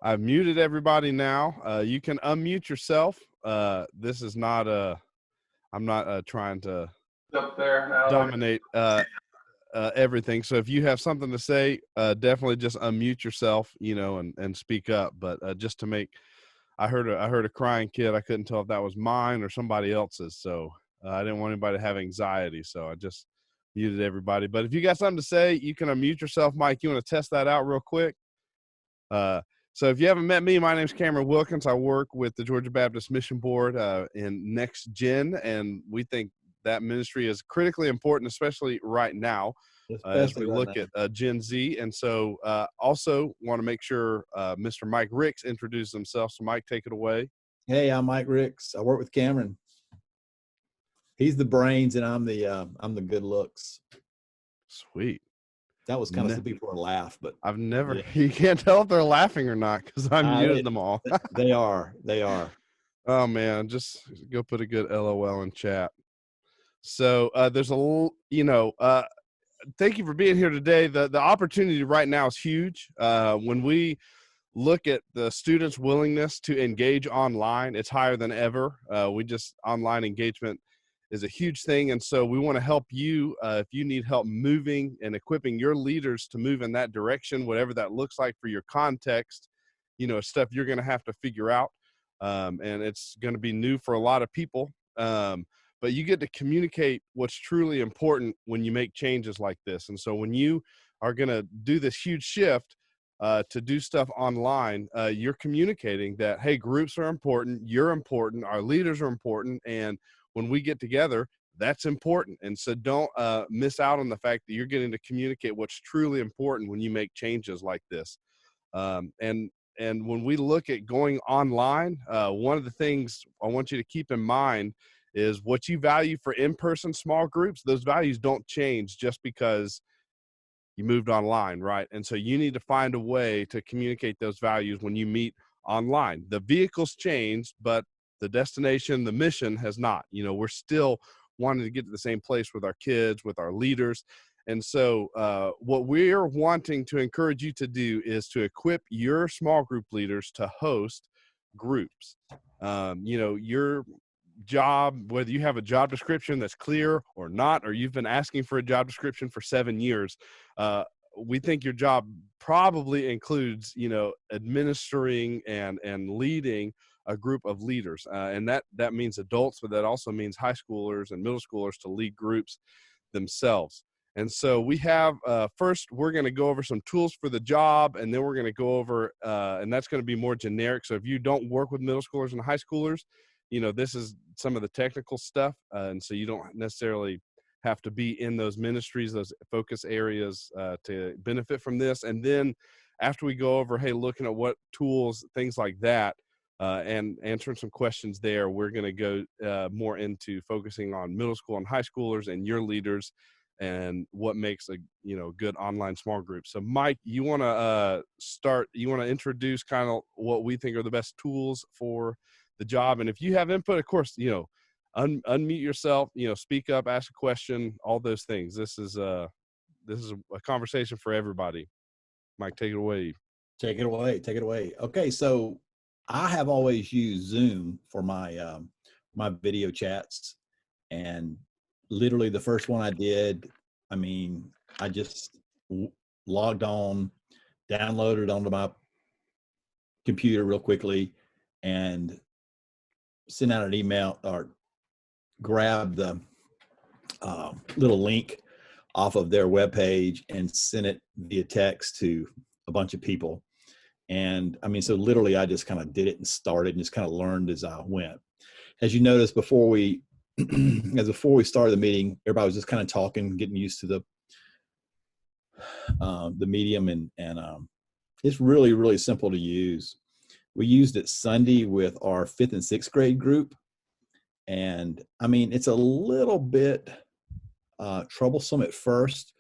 I've muted everybody now. You can unmute yourself. This is not I'm not trying to up there, Alex. dominate everything. So if you have something to say, definitely just unmute yourself, and speak up. But just to make, I heard a crying kid. I couldn't tell if that was mine or somebody else's. So I didn't want anybody to have anxiety. So I just muted everybody. But if you got something to say, you can unmute yourself. Mike, you want to test that out real quick? So if you haven't met me, my name is Cameron Wilkins. I work with the Georgia Baptist Mission Board in Next Gen, and we think that ministry is critically important, especially right now, as we look at Gen Z. And so also want to make sure Mr. Mike Ricks introduces himself. So Mike, take it away. Hey, I'm Mike Ricks. I work with Cameron. He's the brains and I'm the good looks. Sweet. That was kind of something for a laugh, but I've never, you can't tell if they're laughing or not because I'm muted them all. They are. Oh man, just go put a good LOL in chat. So there's thank you for being here today. The opportunity right now is huge. When we look at the students' willingness to engage online, it's higher than ever. Online engagement is a huge thing. And so we want to help you if you need help moving and equipping your leaders to move in that direction, whatever that looks like for your context, stuff you're going to have to figure out. And it's going to be new for a lot of people. But you get to communicate what's truly important when you make changes like this. And so when you are going to do this huge shift to do stuff online, you're communicating that, hey, groups are important, you're important, our leaders are important, and when we get together, that's important. And so don't miss out on the fact that you're getting to communicate what's truly important when you make changes like this. And when we look at going online, one of the things I want you to keep in mind is what you value for in-person small groups. Those values don't change just because you moved online, right? And so you need to find a way to communicate those values when you meet online. The vehicle's changed, but the destination, the mission has not. We're still wanting to get to the same place with our kids, with our leaders. And so what we're wanting to encourage you to do is to equip your small group leaders to host groups. Your job, whether you have a job description that's clear or not, or you've been asking for a job description for 7 years, we think your job probably includes, administering and leading a group of leaders. And that means adults, but that also means high schoolers and middle schoolers to lead groups themselves. And so we have, first, we're going to go over some tools for the job, and then we're going to go over, and that's going to be more generic. So if you don't work with middle schoolers and high schoolers, this is some of the technical stuff. And so you don't necessarily have to be in those ministries, those focus areas to benefit from this. And then after we go over, hey, looking at what tools, things like that, and answering some questions there, we're going to go more into focusing on middle school and high schoolers and your leaders and what makes a good online small group. So Mike, you want to introduce kind of what we think are the best tools for the job. And if you have input, of course, unmute yourself, speak up, ask a question, all those things. This is a conversation for everybody. Mike, take it away. Take it away. Okay, so I have always used Zoom for my my video chats, and literally the first one I did, I just logged on, downloaded onto my computer real quickly, and sent out an email or grabbed the little link off of their webpage and sent it via text to a bunch of people. And so literally I just kind of did it and started and just kind of learned as I went. As you noticed before we started the meeting, everybody was just kind of talking, getting used to the medium, and it's really, really simple to use. We used it Sunday with our 5th and 6th grade group. And it's a little bit troublesome at first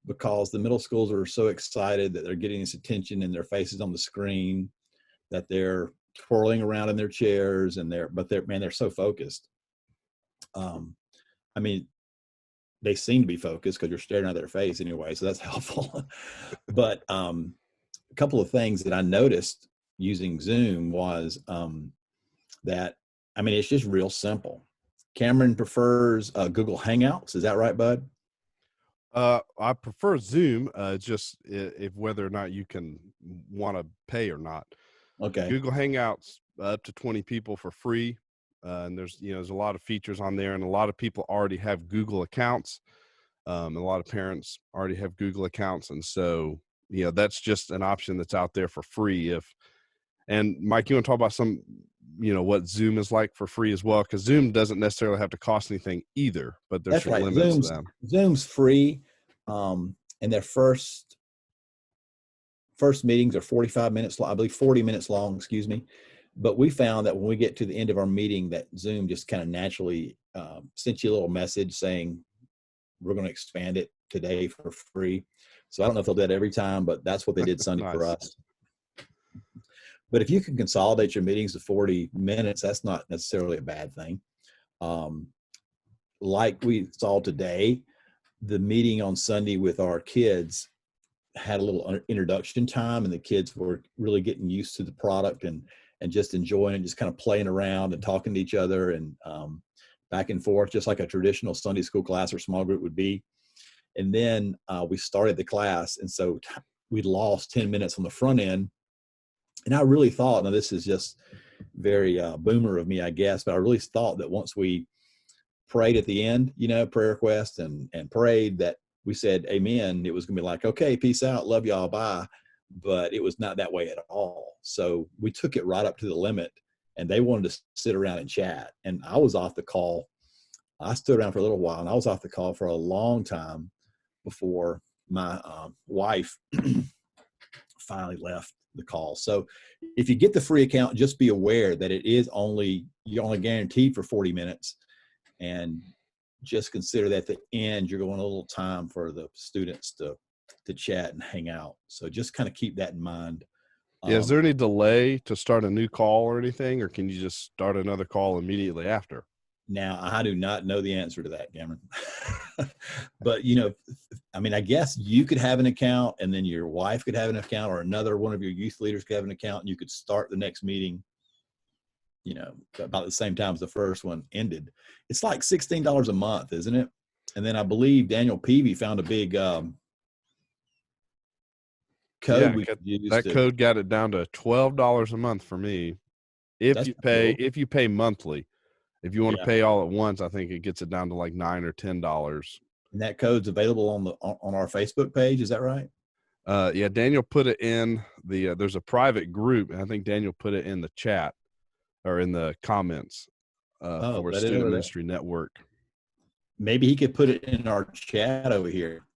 because the middle schools are so excited that they're getting this attention and their faces on the screen that they're twirling around in their chairs and they're so focused. They seem to be focused because you're staring at their face anyway, so that's helpful. But a couple of things that I noticed, using Zoom was that, I mean, it's just real simple. Cameron prefers Google Hangouts. Is that right, bud? I prefer Zoom, just if whether or not you can want to pay or not. Okay. Google Hangouts, up to 20 people for free. And there's a lot of features on there, and a lot of people already have Google accounts. A lot of parents already have Google accounts. And so, that's just an option that's out there for free. And Mike, you want to talk about what Zoom is like for free as well? Because Zoom doesn't necessarily have to cost anything either, but there's That's some right. limits to them. Zoom's free. And their first meetings are 45 minutes long, I believe 40 minutes long, excuse me. But we found that when we get to the end of our meeting, that Zoom just kind of naturally sent you a little message saying, we're going to expand it today for free. So I don't know if they'll do that every time, but that's what they did Sunday Nice. for us. But if you can consolidate your meetings to 40 minutes, that's not necessarily a bad thing. Like we saw today, the meeting on Sunday with our kids had a little introduction time, and the kids were really getting used to the product and just enjoying it, just kind of playing around and talking to each other and back and forth, just like a traditional Sunday school class or small group would be. And then we started the class, and so we lost 10 minutes on the front end. And I really thought, now this is just very boomer of me, I guess, but I really thought that once we prayed at the end, prayer request and prayed, that we said amen, it was going to be like, okay, peace out, love y'all, bye. But it was not that way at all. So we took it right up to the limit, and they wanted to sit around and chat. And I was off the call. I stood around for a little while, and I was off the call for a long time before my wife finally left the call. So if you get the free account, just be aware that you're only guaranteed for 40 minutes. And just consider that at the end, you're going a little time for the students to chat and hang out. So just kind of keep that in mind. Is there any delay to start a new call or anything, or can you just start another call immediately after? Now, I do not know the answer to that, Cameron. But, I mean, I guess you could have an account, and then your wife could have an account, or another one of your youth leaders could have an account, and you could start the next meeting, about the same time as the first one ended. It's like $16 a month, isn't it? And then I believe Daniel Peavy found a big code we could use. That code got it down to $12 a month for me. If you pay monthly. If you want to pay all at once, I think it gets it down to like $9 or $10. And that code's available on our Facebook page. Is that right? Yeah, Daniel put it in there's a private group, and I think Daniel put it in the chat or in the comments for Student Ministry Network. Maybe he could put it in our chat over here.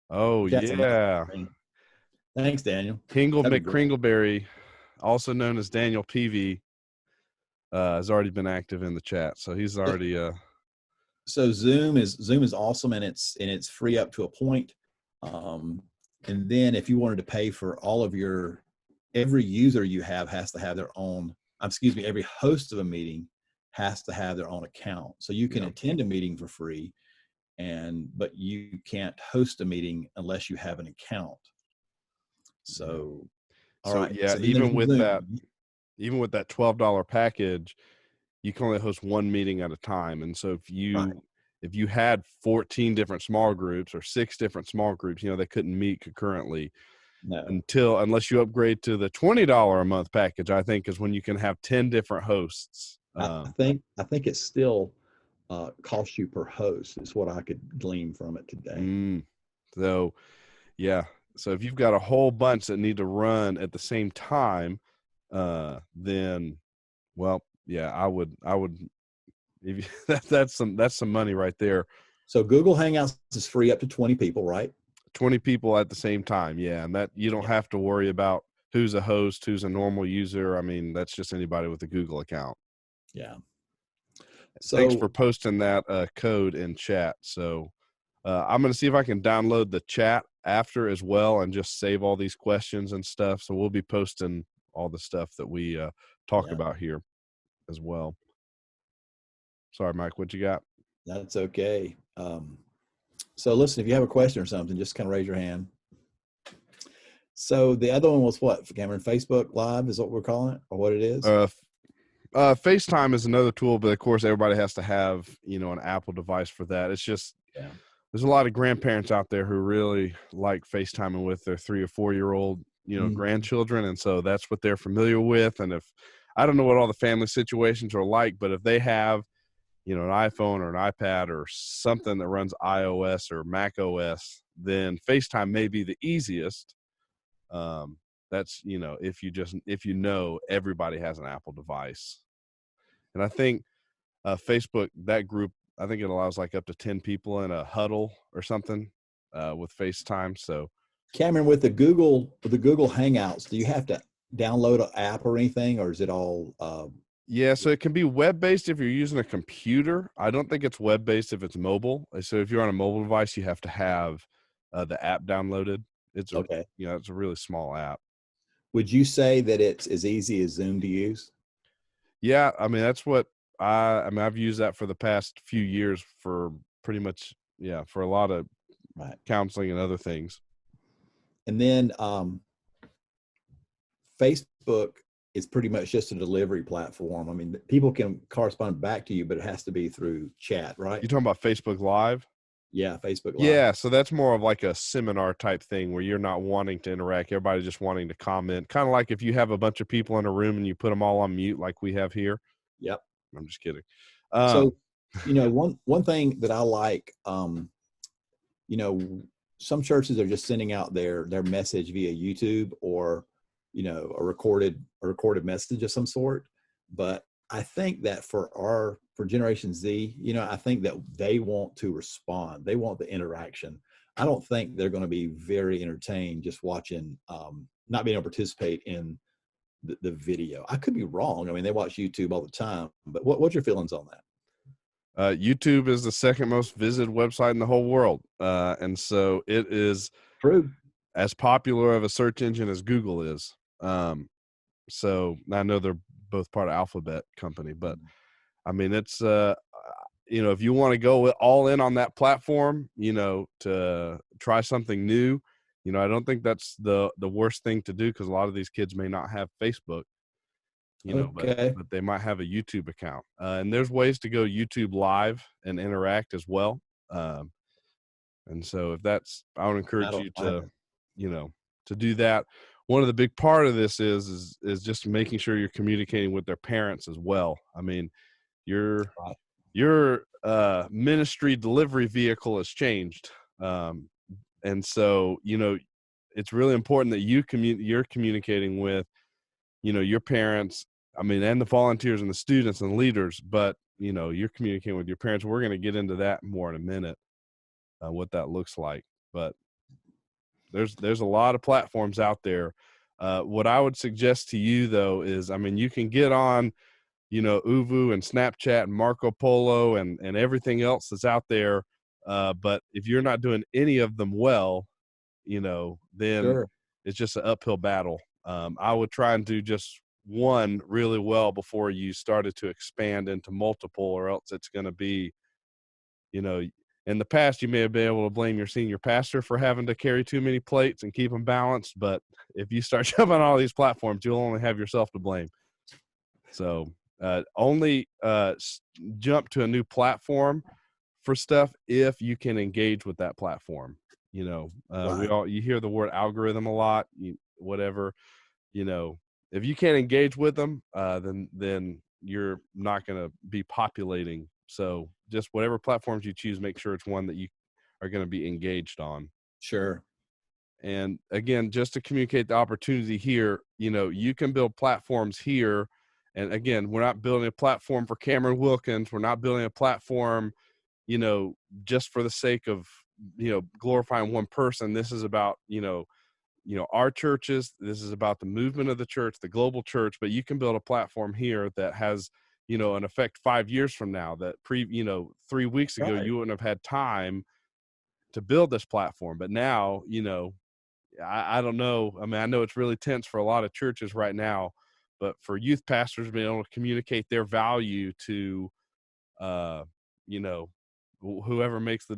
Oh, yeah. Thanks, Daniel. Hingle McCringleberry, also known as Daniel Peavy, has already been active in the chat, so he's already. So Zoom is awesome, and it's free up to a point. And then if you wanted to pay for all of every user you have has to have their own. Every host of a meeting has to have their own account. So you can attend a meeting for free, but you can't host a meeting unless you have an account. So, all right. Yeah, so even with that $12 package, you can only host one meeting at a time. And so if you had 14 different small groups or 6 different small groups, they couldn't meet concurrently. No. Unless you upgrade to the $20 a month package, I think is when you can have 10 different hosts. I think it still costs you per host is what I could glean from it today. So, yeah. So if you've got a whole bunch that need to run at the same time, then, well, yeah, I would. If that's some money right there. So Google Hangouts is free up to 20 people, right? 20 people at the same time, yeah, and that you don't have to worry about who's a host, who's a normal user. I mean, that's just anybody with a Google account. Yeah. So thanks for posting that code in chat. So I'm going to see if I can download the chat after as well and just save all these questions and stuff. So we'll be posting all the stuff that we talk about here as well. Sorry, Mike, what you got? That's okay. So listen, if you have a question or something, just kind of raise your hand. So the other one was what, Cameron? Facebook Live is what we're calling it, or what it is? FaceTime is another tool, but of course everybody has to have, an Apple device for that. It's just, Yeah. there's a lot of grandparents out there who really like FaceTiming with their 3 or 4-year-old, Mhm. grandchildren. And so that's what they're familiar with. And if, I don't know what all the family situations are like, but if they have, an iPhone or an iPad or something that runs iOS or Mac OS, then FaceTime may be the easiest. That's, if everybody has an Apple device. And I think Facebook, that group, I think it allows like up to 10 people in a huddle or something with FaceTime. So Cameron, with the Google Hangouts, do you have to download an app or anything, or is it all? yeah, so it can be web-based if you're using a computer. I don't think it's web-based if it's mobile. So if you're on a mobile device, you have to have the app downloaded. Okay. It's a really small app. Would you say that it's as easy as Zoom to use? Yeah, I mean that's what I've used that for the past few years for pretty much, yeah, for a lot of Right. counseling and other things. And then Facebook is pretty much just a delivery platform. I mean, people can correspond back to you, but it has to be through chat, right? You talking about Facebook Live? Yeah, Facebook Live. Yeah, so that's more of like a seminar type thing where you're not wanting to interact. Everybody's just wanting to comment. Kind of like if you have a bunch of people in a room and you put them all on mute like we have here. Yep. I'm just kidding. So, one thing that I like, you know, some churches are just sending out their message via YouTube, or a recorded message of some sort. But I think that for Generation Z, I think that they want to respond. They want the interaction. I don't think they're going to be very entertained just watching, not being able to participate in the video. I could be wrong. I mean, they watch YouTube all the time. But what's your feelings on that? YouTube is the second most visited website in the whole world. And so it is True. as popular of a search engine as Google is. So I know they're both part of Alphabet company, but I mean, it's, if you want to go all in on that platform, to try something new, I don't think that's the worst thing to do, because a lot of these kids may not have Facebook, but Okay. they might have a YouTube account. And there's ways to go YouTube live and interact as well. And so I would I encourage don't you I to, to do that. One of the big part of this is just making sure you're communicating with their parents as well. I mean, your Right. ministry delivery vehicle has changed. And so, it's really important that you're communicating with, your parents, I mean, and the volunteers and the students and leaders, but, you're communicating with your parents. We're going to get into that more in a minute, what that looks like. But there's a lot of platforms out there. What I would suggest to you though is, I mean, you can get on, Uvu and Snapchat and Marco Polo and everything else that's out there. But if you're not doing any of them well, then Sure. it's just an uphill battle. I would try and do just one really well before you started to expand into multiple, or else it's going to be, in the past, you may have been able to blame your senior pastor for having to carry too many plates and keep them balanced. But if you start jumping on all these platforms, you'll only have yourself to blame. So only jump to a new platform for stuff if you can engage with that platform. Right. You hear the word algorithm a lot, whatever, if you can't engage with them, then you're not going to be populating. So just whatever platforms you choose, make sure it's one that you are going to be engaged on. Sure. And again, just to communicate the opportunity here, you can build platforms here. And again, we're not building a platform for Cameron Wilkins. We're not building a platform, just for the sake of, glorifying one person. This is about, our churches. This is about the movement of the church, the global church. But you can build a platform here that has, an effect 5 years from now, that 3 weeks ago, Right. you wouldn't have had time to build this platform. But now, I don't know. I mean, I know it's really tense for a lot of churches right now, but for youth pastors being able to communicate their value to, whoever makes the